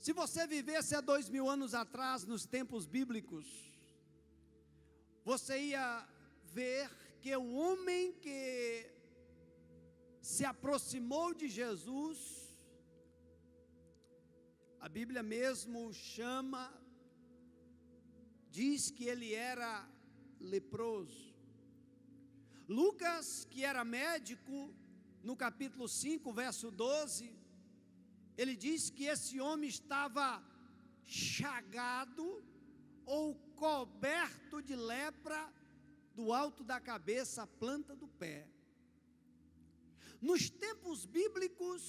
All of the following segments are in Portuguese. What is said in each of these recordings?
Se você vivesse há 2000 anos atrás, nos tempos bíblicos, você ia ver que o homem que se aproximou de Jesus, a Bíblia mesmo diz que ele era leproso. Lucas, que era médico, no capítulo 5, verso 12, ele diz que esse homem estava chagado ou coberto de lepra do alto da cabeça à planta do pé. Nos tempos bíblicos,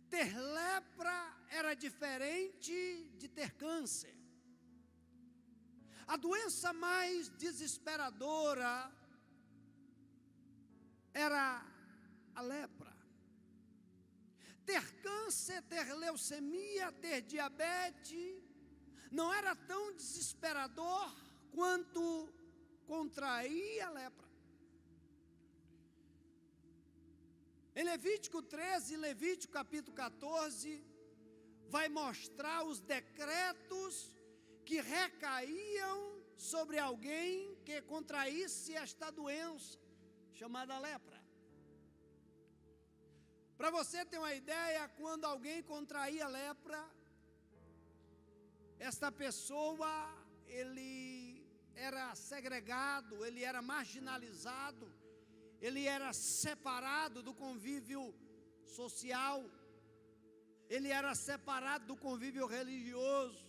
ter lepra era diferente de ter câncer. A doença mais desesperadora era a lepra. Ter câncer, ter leucemia, ter diabetes, não era tão desesperador quanto contrair a lepra. Em Levítico 13 e Levítico capítulo 14, vai mostrar os decretos que recaíam sobre alguém que contraísse esta doença, chamada lepra. Para você ter uma ideia, quando alguém contraía lepra, esta pessoa, ele era segregado, ele era marginalizado, ele era separado do convívio social, ele era separado do convívio religioso.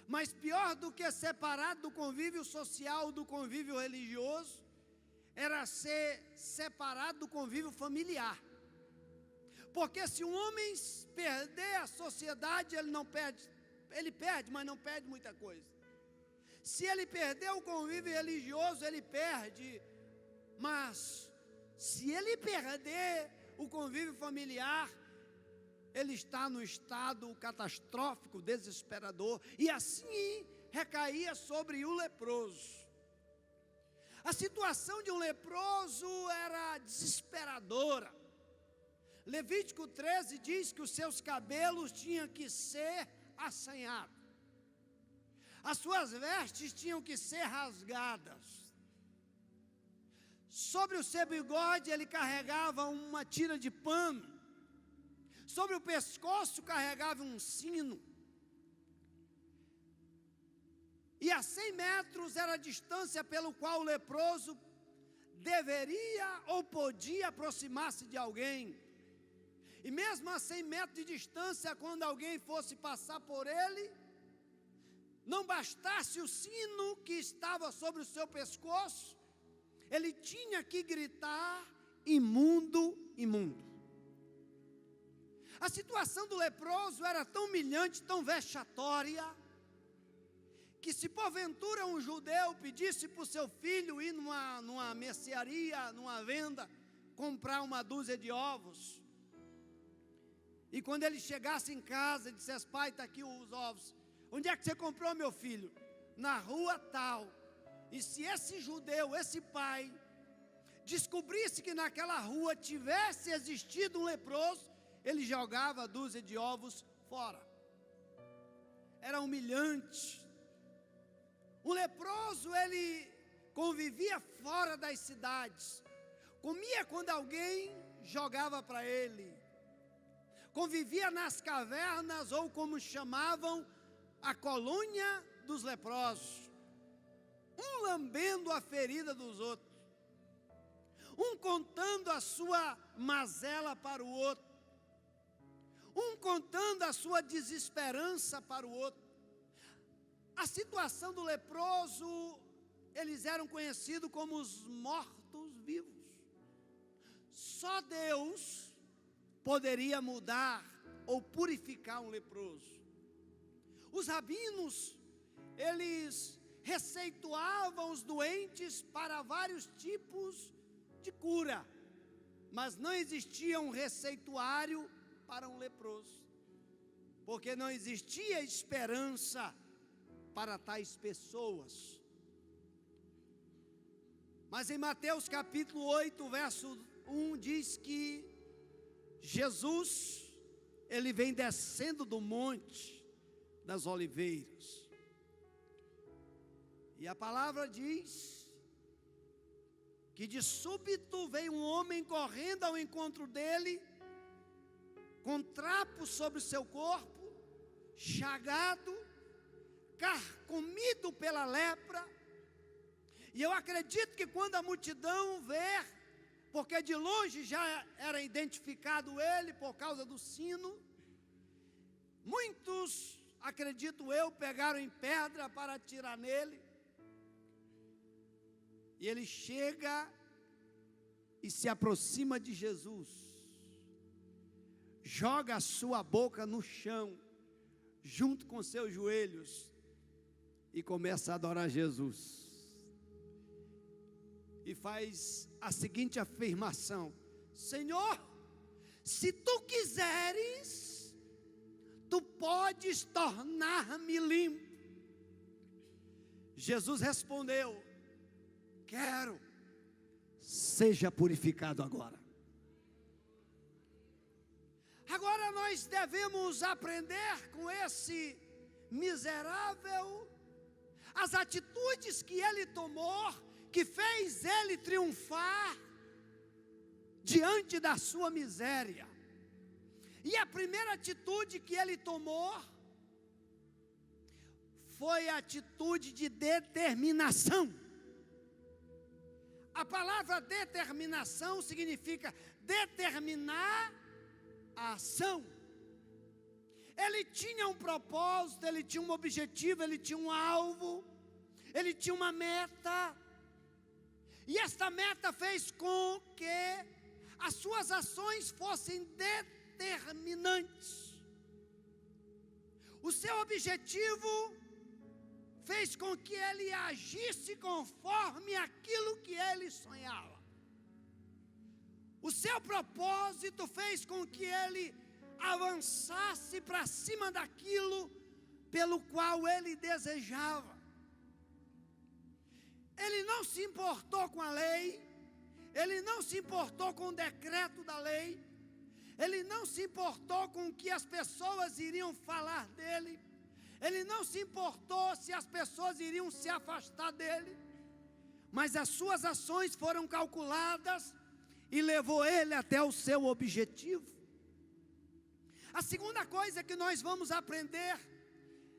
Mas pior do que separado do convívio social, do convívio religioso, era ser separado do convívio familiar. Porque se um homem perder a sociedade, ele perde, mas não perde muita coisa. Se ele perder o convívio religioso, ele perde. Mas se ele perder o convívio familiar, ele está no estado catastrófico, desesperador, e assim recaía sobre o leproso. A situação de um leproso era desesperadora. Levítico 13 diz que os seus cabelos tinham que ser assanhados, as suas vestes tinham que ser rasgadas. Sobre o seu bigode ele carregava uma tira de pano, sobre o pescoço carregava um sino, e a 100 metros era a distância pelo qual o leproso deveria ou podia aproximar-se de alguém. E mesmo a 100 metros de distância, quando alguém fosse passar por ele, não bastasse o sino que estava sobre o seu pescoço, ele tinha que gritar: imundo, imundo. A situação do leproso era tão humilhante, tão vexatória, que se porventura um judeu pedisse para o seu filho ir numa mercearia, numa venda, comprar uma dúzia de ovos, e quando ele chegasse em casa e dissesse: pai, está aqui os ovos. Onde é que você comprou, meu filho? Na rua tal. E se esse judeu, esse pai, descobrisse que naquela rua tivesse existido um leproso, ele jogava a dúzia de ovos fora. Era humilhante. O leproso, ele convivia fora das cidades, comia quando alguém jogava para ele, convivia nas cavernas, ou como chamavam, a colônia dos leprosos, um lambendo a ferida dos outros, um contando a sua mazela para o outro, um contando a sua desesperança para o outro. A situação do leproso, eles eram conhecidos como os mortos-vivos. Só Deus poderia mudar ou purificar um leproso. Os rabinos, eles receituavam os doentes para vários tipos de cura, mas não existia um receituário para um leproso, porque não existia esperança para tais pessoas. Mas em Mateus capítulo 8, verso 1, diz que Jesus ele vem descendo do monte das oliveiras. E a palavra diz que de súbito veio um homem correndo ao encontro dele, com trapos sobre o seu corpo, chagado, carcomido pela lepra. E eu acredito que quando a multidão vê, porque de longe já era identificado ele por causa do sino, muitos, acredito eu, pegaram em pedra para atirar nele. E ele chega e se aproxima de Jesus, joga a sua boca no chão, junto com seus joelhos, e começa a adorar Jesus. E faz a seguinte afirmação: Senhor, se tu quiseres, tu podes tornar-me limpo. Jesus respondeu: quero, seja purificado agora. Agora nós devemos aprender com esse miserável as atitudes que ele tomou, que fez ele triunfar diante da sua miséria. E a primeira atitude que ele tomou foi a atitude de determinação. A palavra determinação significa determinar a ação. Ele tinha um propósito, ele tinha um objetivo, ele tinha um alvo, ele tinha uma meta. E esta meta fez com que as suas ações fossem determinantes. O seu objetivo fez com que ele agisse conforme aquilo que ele sonhava. O seu propósito fez com que ele avançasse para cima daquilo pelo qual ele desejava. Ele não se importou com a lei, ele não se importou com o decreto da lei, ele não se importou com o que as pessoas iriam falar dele, ele não se importou se as pessoas iriam se afastar dele, mas as suas ações foram calculadas e levou ele até o seu objetivo. A segunda coisa que nós vamos aprender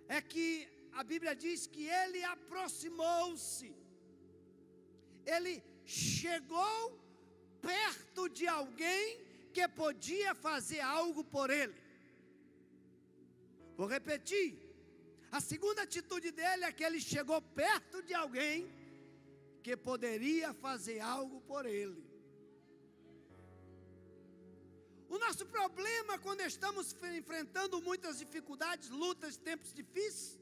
é que a Bíblia diz que ele aproximou-se, ele chegou perto de alguém que podia fazer algo por ele. Vou repetir, a segunda atitude dele é que ele chegou perto de alguém que poderia fazer algo por ele. O nosso problema quando estamos enfrentando muitas dificuldades, lutas, tempos difíceis,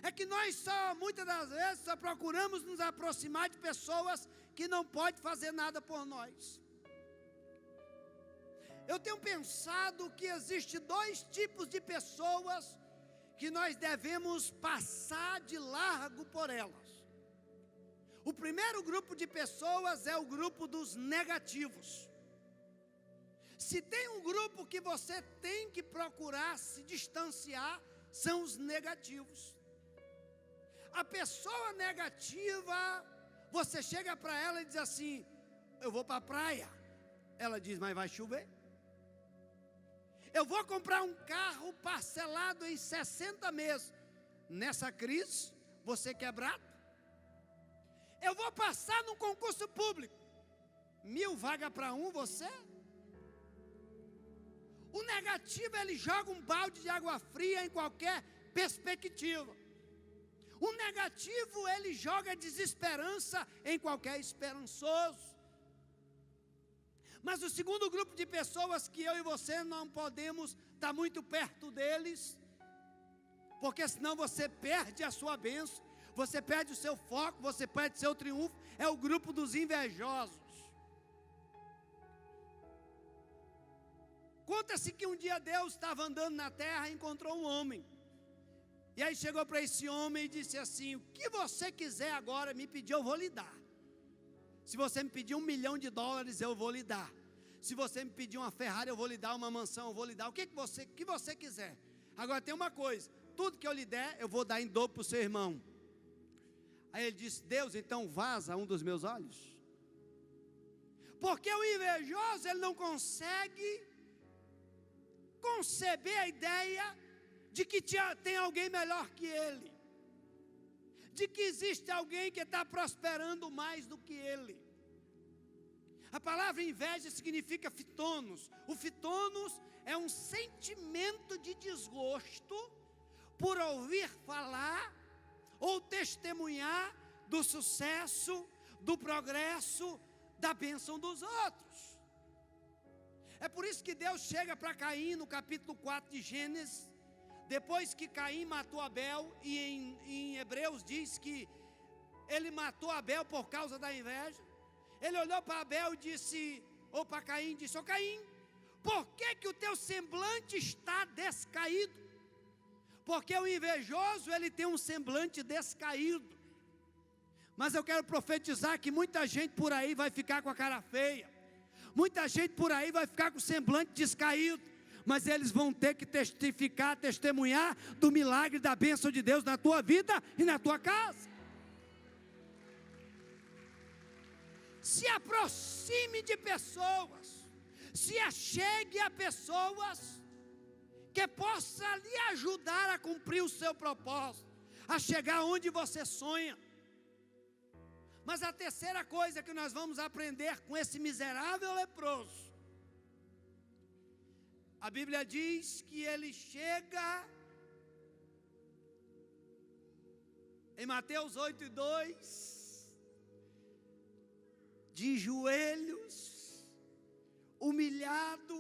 é que nós muitas das vezes, só procuramos nos aproximar de pessoas que não podem fazer nada por nós. Eu tenho pensado que existe dois tipos de pessoas que nós devemos passar de largo por elas. O primeiro grupo de pessoas é o grupo dos negativos. Se tem um grupo que você tem que procurar se distanciar, são os negativos. A pessoa negativa, você chega para ela e diz assim: eu vou para a praia. Ela diz: mas vai chover. Eu vou comprar um carro parcelado em 60 meses. Nessa crise, você quebrado. Eu vou passar num concurso público. 1000 vagas para você. O negativo, ele joga um balde de água fria em qualquer perspectiva. O negativo, ele joga desesperança em qualquer esperançoso. Mas o segundo grupo de pessoas que eu e você não podemos estar muito perto deles, porque senão você perde a sua bênção, você perde o seu foco, você perde o seu triunfo, é o grupo dos invejosos. Conta-se que um dia Deus estava andando na terra e encontrou um homem. E aí chegou para esse homem e disse assim: o que você quiser agora me pedir, eu vou lhe dar. Se você me pedir $1 milhão, eu vou lhe dar. Se você me pedir uma Ferrari, eu vou lhe dar uma mansão, eu vou lhe dar o que você quiser. Agora tem uma coisa, tudo que eu lhe der, eu vou dar em dobro para o seu irmão. Aí ele disse: Deus, então vaza um dos meus olhos. Porque o invejoso, ele não consegue conceber a ideia de que tem alguém melhor que ele, de que existe alguém que está prosperando mais do que ele. A palavra inveja significa fitonos. O fitonos é um sentimento de desgosto por ouvir falar ou testemunhar do sucesso, do progresso, da bênção dos outros. É por isso que Deus chega para Caim no capítulo 4 de Gênesis, depois que Caim matou Abel, e em Hebreus diz que ele matou Abel por causa da inveja. Ele olhou para Abel e disse, ou para Caim, disse: ô Caim, por que o teu semblante está descaído? Porque o invejoso, ele tem um semblante descaído. Mas eu quero profetizar que muita gente por aí vai ficar com a cara feia, muita gente por aí vai ficar com o semblante descaído, mas eles vão ter que testificar, testemunhar do milagre, da bênção de Deus na tua vida e na tua casa. Se aproxime de pessoas, se achegue a pessoas que possa lhe ajudar a cumprir o seu propósito, a chegar onde você sonha. Mas a terceira coisa que nós vamos aprender com esse miserável leproso, a Bíblia diz que ele chega, em Mateus 8:2, de joelhos, humilhado,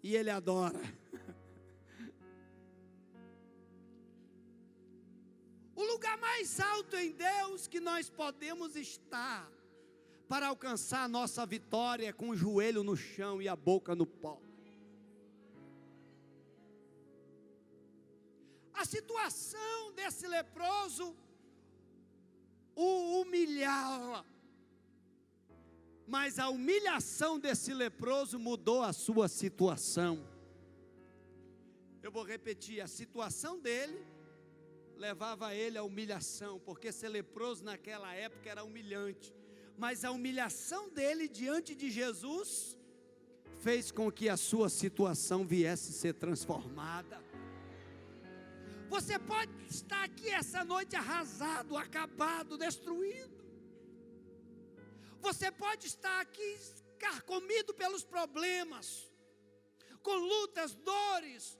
e ele adora. O lugar mais alto em Deus que nós podemos estar para alcançar a nossa vitória é com o joelho no chão e a boca no pó. A situação desse leproso o humilhava, mas a humilhação desse leproso mudou a sua situação. Eu vou repetir, a situação dele levava ele à humilhação, porque ser leproso naquela época era humilhante, mas a humilhação dele diante de Jesus fez com que a sua situação viesse a ser transformada. Você pode estar aqui essa noite arrasado, acabado, destruído. Você pode estar aqui carcomido pelos problemas, com lutas, dores,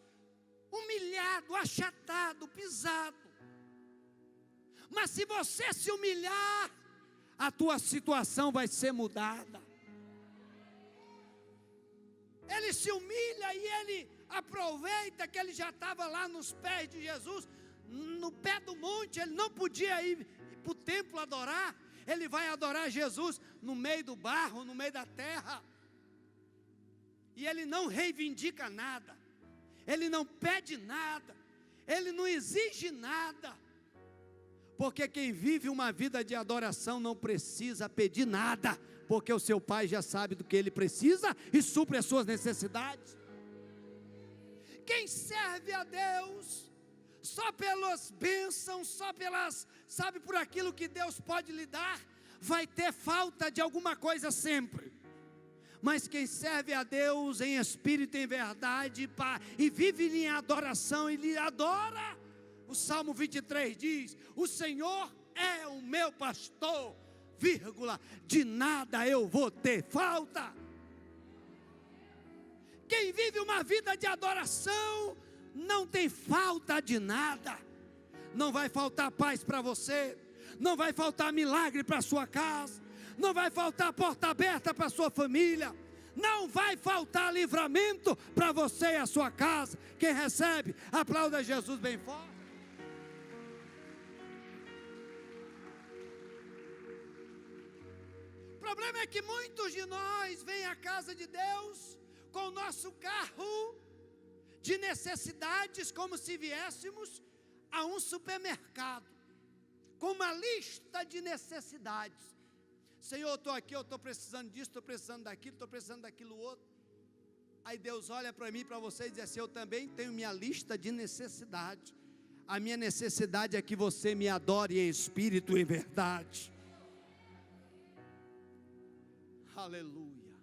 humilhado, achatado, pisado. Mas se você se humilhar, a tua situação vai ser mudada. Ele se humilha e ele aproveita que ele já estava lá nos pés de Jesus, no pé do monte. Ele não podia ir para o templo adorar. Ele vai adorar Jesus no meio do barro, no meio da terra. E ele não reivindica nada, ele não pede nada, ele não exige nada. Porque quem vive uma vida de adoração não precisa pedir nada, porque o seu Pai já sabe do que ele precisa e supre as suas necessidades. Quem serve a Deus só pelas bênçãos, só pelas, sabe, por aquilo que Deus pode lhe dar, vai ter falta de alguma coisa sempre. Mas quem serve a Deus em espírito e em verdade, e vive em adoração, e lhe adora, o Salmo 23 diz: o Senhor é o meu pastor, vírgula, de nada eu vou ter falta. Quem vive uma vida de adoração não tem falta de nada. Não vai faltar paz para você, não vai faltar milagre para a sua casa, não vai faltar porta aberta para a sua família, não vai faltar livramento para você e a sua casa. Quem recebe, aplauda Jesus bem forte. O problema é que muitos de nós vêm à casa de Deus com o nosso carro de necessidades, como se viéssemos a um supermercado, com uma lista de necessidades. Senhor, eu estou aqui, eu estou precisando disso, estou precisando daquilo, estou precisando daquilo outro. Aí Deus olha para mim e para você e diz assim: eu também tenho minha lista de necessidades. A minha necessidade é que você me adore em espírito e em verdade. Aleluia.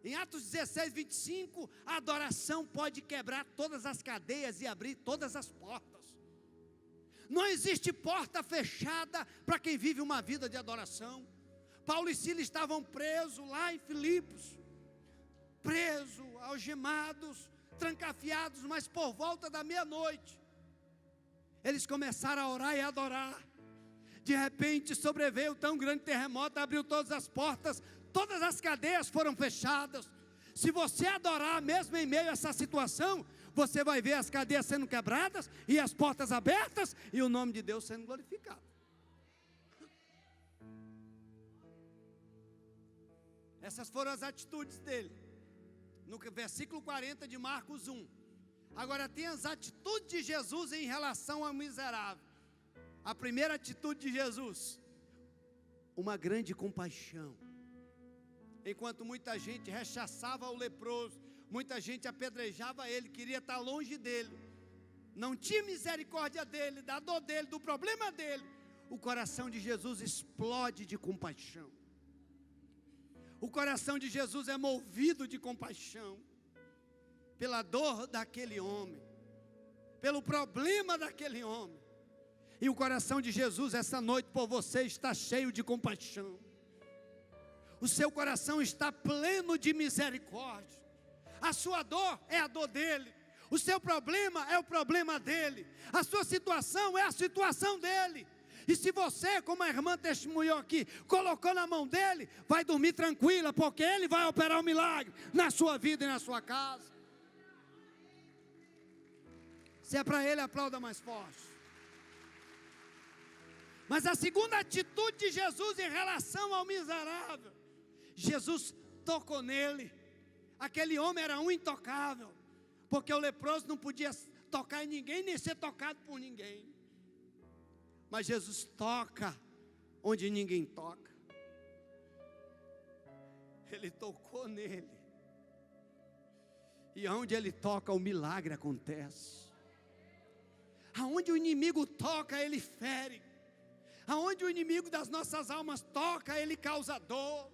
Em Atos 16, 25, a adoração pode quebrar todas as cadeias e abrir todas as portas. Não existe porta fechada para quem vive uma vida de adoração. Paulo e Silas estavam presos lá em Filipos, presos, algemados, trancafiados, mas por volta da meia-noite, eles começaram a orar e a adorar. De repente sobreveio tão grande terremoto, abriu todas as portas, todas as cadeias foram fechadas. Se você adorar mesmo em meio a essa situação, você vai ver as cadeias sendo quebradas e as portas abertas e o nome de Deus sendo glorificado. Essas foram as atitudes dele, no versículo 40 de Marcos 1. Agora tem as atitudes de Jesus em relação ao miserável. A primeira atitude de Jesus: uma grande compaixão. Enquanto muita gente rechaçava o leproso, muita gente apedrejava ele, queria estar longe dele, não tinha misericórdia dele, da dor dele, do problema dele, o coração de Jesus explode de compaixão. O coração de Jesus é movido de compaixão pela dor daquele homem, pelo problema daquele homem. E o coração de Jesus essa noite por você está cheio de compaixão. O seu coração está pleno de misericórdia. A sua dor é a dor dele, o seu problema é o problema dele, a sua situação é a situação dele. E se você, como a irmã testemunhou aqui, colocou na mão dele, vai dormir tranquila, porque ele vai operar um milagre na sua vida e na sua casa. Se é para ele, aplauda mais forte. Mas a segunda atitude de Jesus em relação ao miserável: Jesus tocou nele. Aquele homem era um intocável, porque o leproso não podia tocar em ninguém, nem ser tocado por ninguém. Mas Jesus toca onde ninguém toca. Ele tocou nele. E onde ele toca, o milagre acontece. Aonde o inimigo toca, ele fere. Aonde o inimigo das nossas almas toca, ele causa dor,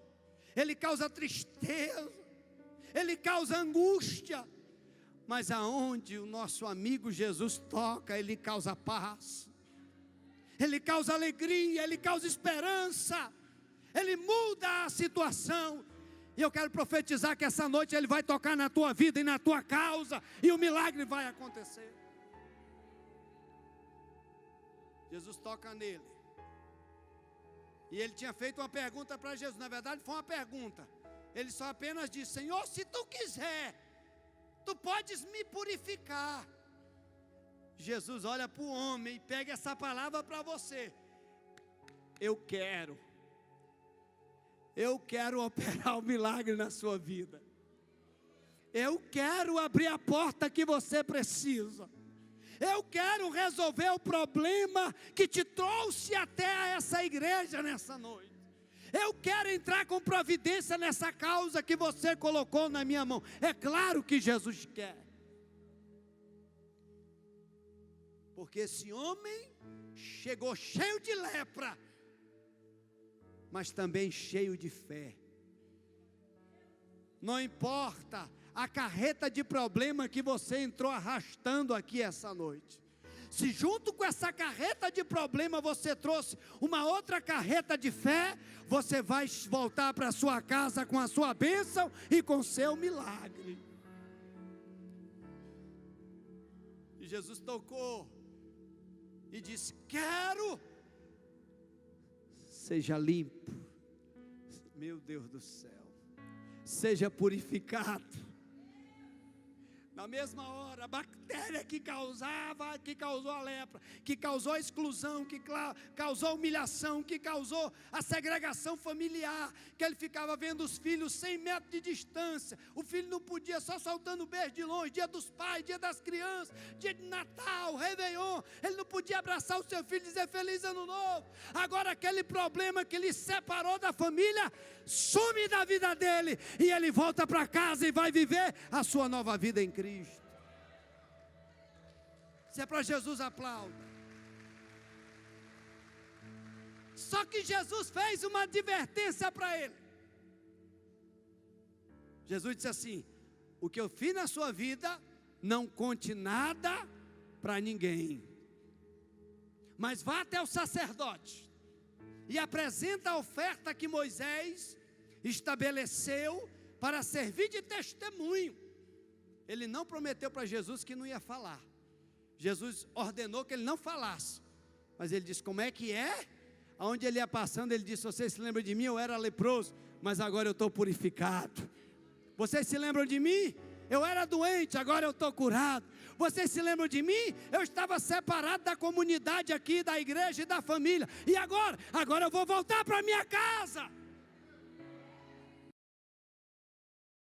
ele causa tristeza, ele causa angústia. Mas aonde o nosso amigo Jesus toca, ele causa paz, ele causa alegria, ele causa esperança, ele muda a situação. E eu quero profetizar que essa noite ele vai tocar na tua vida e na tua causa, e o milagre vai acontecer. Jesus toca nele. E ele tinha feito uma pergunta para Jesus. Na verdade foi uma pergunta. Ele só apenas disse: Senhor, se tu quiser, tu podes me purificar. Jesus olha para o homem e pega essa palavra para você: eu quero operar o milagre na sua vida. Eu quero abrir a porta que você precisa. Eu quero resolver o problema que te trouxe até essa igreja nessa noite. Eu quero entrar com providência nessa causa que você colocou na minha mão. É claro que Jesus quer. Porque esse homem chegou cheio de lepra, mas também cheio de fé. Não importa a carreta de problema que você entrou arrastando aqui essa noite. Se junto com essa carreta de problema você trouxe uma outra carreta de fé, você vai voltar para sua casa com a sua bênção e com seu milagre. E Jesus tocou e disse: quero, seja limpo. Meu Deus do céu, seja purificado. Na mesma hora, a bactéria que causou a lepra, que causou a exclusão, que causou a humilhação, que causou a segregação familiar, que ele ficava vendo os filhos 100 metros de distância, o filho não podia, só soltando beijo de longe, dia dos pais, dia das crianças, dia de Natal, Réveillon, ele não podia abraçar o seu filho e dizer Feliz Ano Novo. Agora aquele problema que ele separou da família, some da vida dele, e ele volta para casa e vai viver a sua nova vida em Cristo. Se é para Jesus, aplauda. Só que Jesus fez uma advertência para ele. Jesus disse assim: o que eu fiz na sua vida, não conte nada para ninguém, mas vá até o sacerdote e apresenta a oferta que Moisés estabeleceu para servir de testemunho. Ele não prometeu para Jesus que não ia falar. Jesus ordenou que ele não falasse, mas ele disse como é que é. Aonde ele ia passando, ele disse: vocês se lembram de mim? Eu era leproso, mas agora eu estou purificado. Vocês se lembram de mim? Eu era doente, agora eu estou curado. Vocês se lembram de mim? Eu estava separado da comunidade aqui, da igreja e da família. E agora eu vou voltar para minha casa.